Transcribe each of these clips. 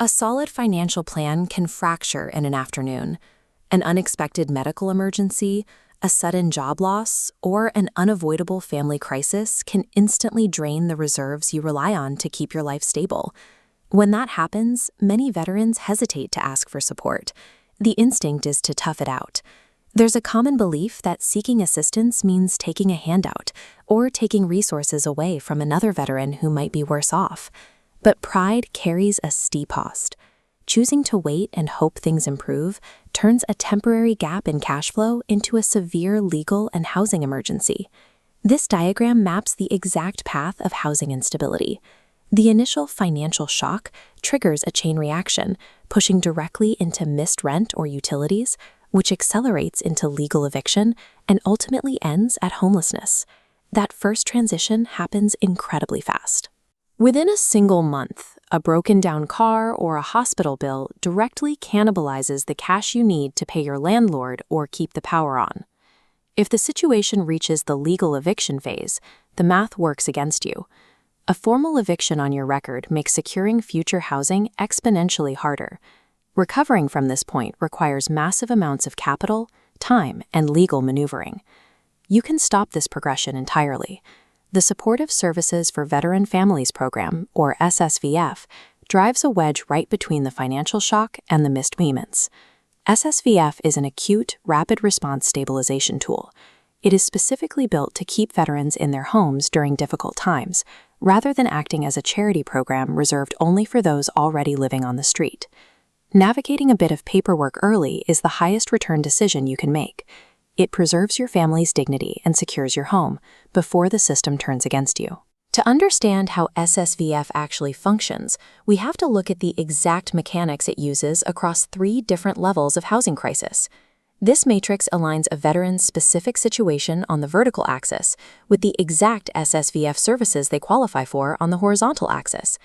A solid financial plan can fracture in an afternoon. An unexpected medical emergency, a sudden job loss, or an unavoidable family crisis can instantly drain the reserves you rely on to keep your life stable. When that happens, many veterans hesitate to ask for support. The instinct is to tough it out. There's a common belief that seeking assistance means taking a handout or taking resources away from another veteran who might be worse off. But pride carries a steep cost. Choosing to wait and hope things improve turns a temporary gap in cash flow into a severe legal and housing emergency. This diagram maps the exact path of housing instability. The initial financial shock triggers a chain reaction, pushing directly into missed rent or utilities, which accelerates into legal eviction and ultimately ends at homelessness. That first transition happens incredibly fast. Within a single month, a broken-down car or a hospital bill directly cannibalizes the cash you need to pay your landlord or keep the power on. If the situation reaches the legal eviction phase, the math works against you. A formal eviction on your record makes securing future housing exponentially harder. Recovering from this point requires massive amounts of capital, time, and legal maneuvering. You can stop this progression entirely. The Supportive Services for Veteran Families program, or SSVF, drives a wedge right between the financial shock and the missed payments. SSVF is an acute, rapid response stabilization tool. It is specifically built to keep veterans in their homes during difficult times, rather than acting as a charity program reserved only for those already living on the street. Navigating a bit of paperwork early is the highest return decision you can make. It preserves your family's dignity and secures your home before the system turns against you. To understand how SSVF actually functions, we have to look at the exact mechanics it uses across 3 different levels of housing crisis. This matrix aligns a veteran's specific situation on the vertical axis with the exact SSVF services they qualify for on the horizontal axis.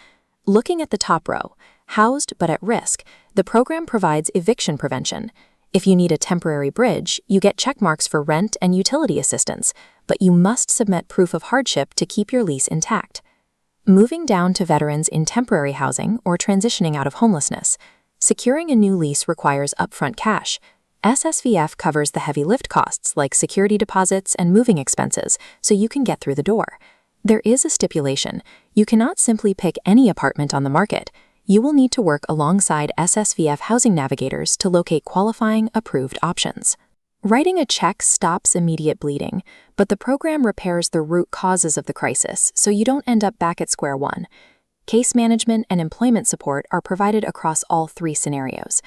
Looking at the top row, housed but at risk, the program provides eviction prevention. If you need a temporary bridge, you get check marks for rent and utility assistance, but you must submit proof of hardship to keep your lease intact. Moving down to veterans in temporary housing or transitioning out of homelessness, securing a new lease requires upfront cash. SSVF covers the heavy lift costs like security deposits and moving expenses so you can get through the door. There is a stipulation. You cannot simply pick any apartment on the market. You will need to work alongside SSVF housing navigators to locate qualifying, approved options. Writing a check stops immediate bleeding, but the program repairs the root causes of the crisis so you don't end up back at square one. Case management and employment support are provided across all 3 scenarios.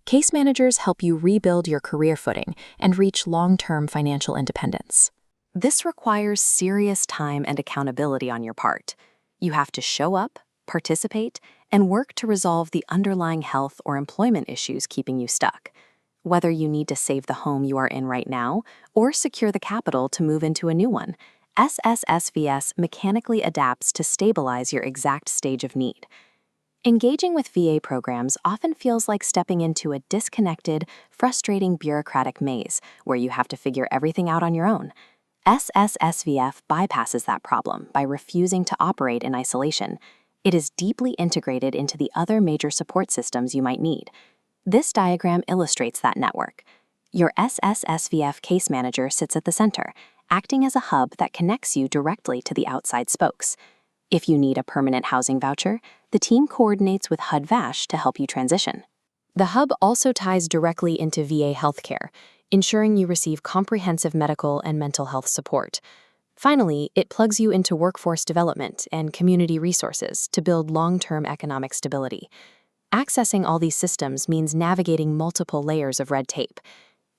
Case managers help you rebuild your career footing and reach long-term financial independence. This requires serious time and accountability on your part. You have to show up, participate, and work to resolve the underlying health or employment issues keeping you stuck. Whether you need to save the home you are in right now or secure the capital to move into a new one, SSVF mechanically adapts to stabilize your exact stage of need. Engaging with VA programs often feels like stepping into a disconnected, frustrating bureaucratic maze where you have to figure everything out on your own. SSVF bypasses that problem by refusing to operate in isolation. It is deeply integrated into the other major support systems you might need. This diagram illustrates that network. Your SSVF case manager sits at the center, acting as a hub that connects you directly to the outside spokes. If you need a permanent housing voucher, the team coordinates with HUD-VASH to help you transition. The hub also ties directly into VA healthcare, ensuring you receive comprehensive medical and mental health support. Finally, it plugs you into workforce development and community resources to build long-term economic stability. Accessing all these systems means navigating multiple layers of red tape.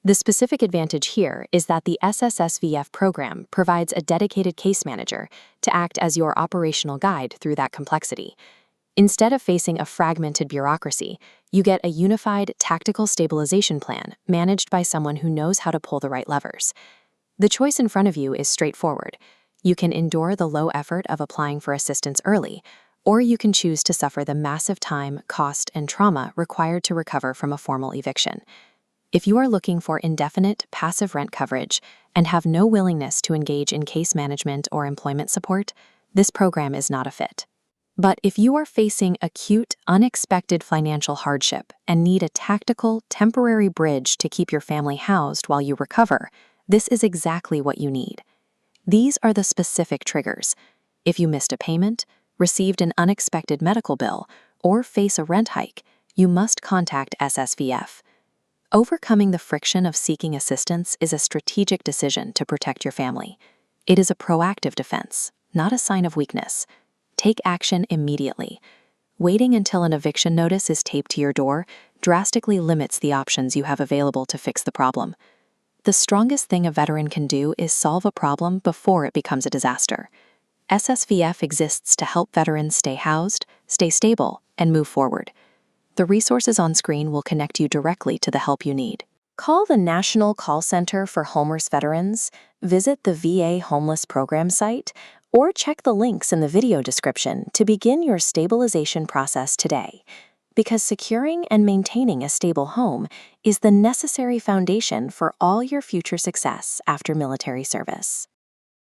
The specific advantage here is that the SSVF program provides a dedicated case manager to act as your operational guide through that complexity. Instead of facing a fragmented bureaucracy, you get a unified tactical stabilization plan managed by someone who knows how to pull the right levers. The choice in front of you is straightforward. You can endure the low effort of applying for assistance early, or you can choose to suffer the massive time, cost, and trauma required to recover from a formal eviction. If you are looking for indefinite, passive rent coverage and have no willingness to engage in case management or employment support, this program is not a fit. But if you are facing acute, unexpected financial hardship and need a tactical, temporary bridge to keep your family housed while you recover, this is exactly what you need. These are the specific triggers. If you missed a payment, received an unexpected medical bill, or face a rent hike, you must contact SSVF. Overcoming the friction of seeking assistance is a strategic decision to protect your family. It is a proactive defense, not a sign of weakness. Take action immediately. Waiting until an eviction notice is taped to your door drastically limits the options you have available to fix the problem. The strongest thing a veteran can do is solve a problem before it becomes a disaster. SSVF exists to help veterans stay housed, stay stable, and move forward. The resources on screen will connect you directly to the help you need. Call the National Call Center for Homeless Veterans, visit the VA Homeless Program site, or check the links in the video description to begin your stabilization process today. Because securing and maintaining a stable home is the necessary foundation for all your future success after military service.